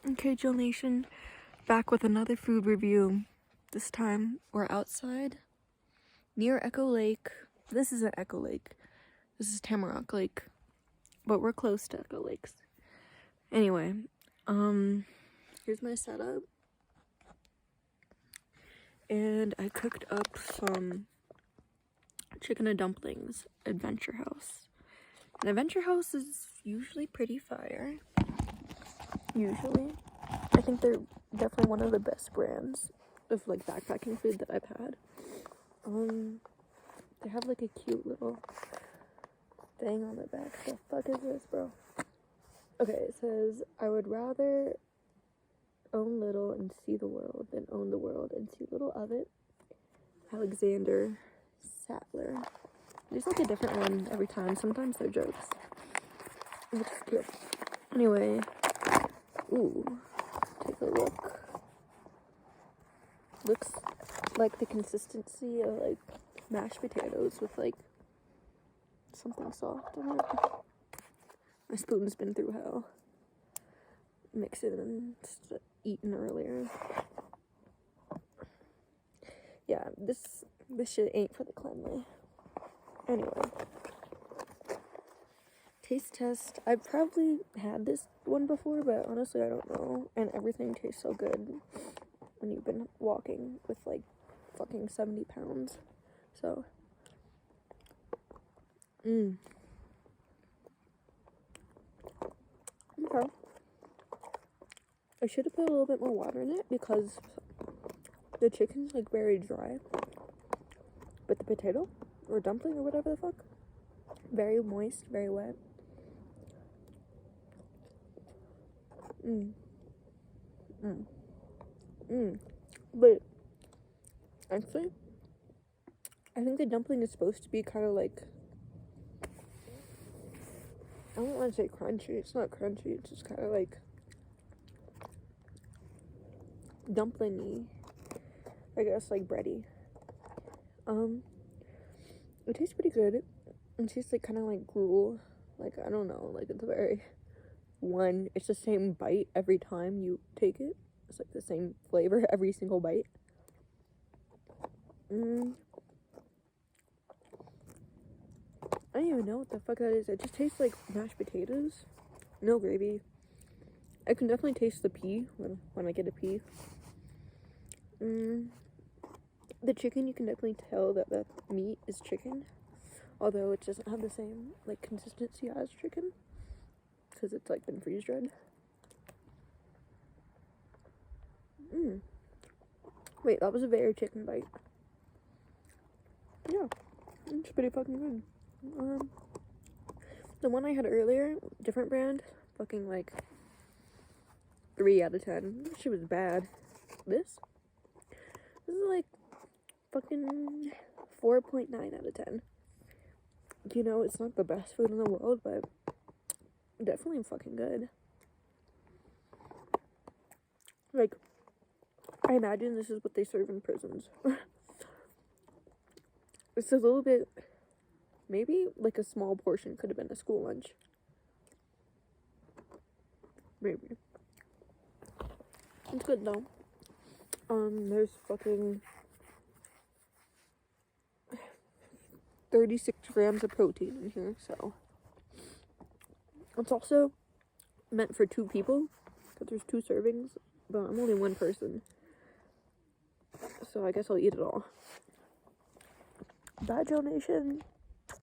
Okay, Jill Nation, back with another food review. This time we're outside near Echo Lake. This isn't Echo Lake. This is Tamarack Lake, but we're close to Echo Lakes. Anyway, here's my setup. And I cooked up some chicken and dumplings, Adventure House. And Adventure House is usually pretty fire. Usually. I think they're definitely one of the best brands of like backpacking food that I've had. They have like a cute little thing on the back. The fuck is this, bro? Okay, it says, I would rather own little and see the world than own the world and see little of it. Alexander Sattler. There's like a different one every time. Sometimes they're jokes, which is cute. Anyway, ooh, take a look. Looks like the consistency of like mashed potatoes with like something soft in it. My spoon's been through hell. Mixing and eating earlier. Yeah, this shit ain't for the cleanly. Anyway, taste test. I've probably had this one before, but honestly I don't know. And everything tastes so good when you've been walking with like fucking 70 pounds. So okay. I should have put a little bit more water in it because the chicken's like very dry, but the potato or dumpling or whatever the fuck, very moist, very wet. But actually, I think the dumpling is supposed to be kind of like, I don't want to say crunchy. It's not crunchy. It's just kind of like dumpling-y, I guess, like bready. It tastes pretty good. It tastes like kind of like gruel. Like, I don't know, like it's it's the same bite every time you take it. It's like the same flavor every single bite. I don't even know what the fuck that is. It just tastes like mashed potatoes. No gravy. I can definitely taste the pea when I get a pea. The chicken, you can definitely tell that the meat is chicken. Although it doesn't have the same like consistency as chicken. Because it's like been freeze dried. Wait, that was a very chicken bite. Yeah, it's pretty fucking good. The one I had earlier, different brand, fucking like 3 out of 10. She was bad. This is like fucking 4.9 out of 10. You know, it's not the best food in the world, but definitely fucking good. Like, I imagine this is what they serve in prisons. It's a little bit, maybe like a small portion could have been a school lunch. Maybe. It's good though. There's fucking 36 grams of protein in here, so it's also meant for 2 people because there's 2 servings, but I'm only 1 person, so I guess I'll eat it all. Bye, Jill Nation.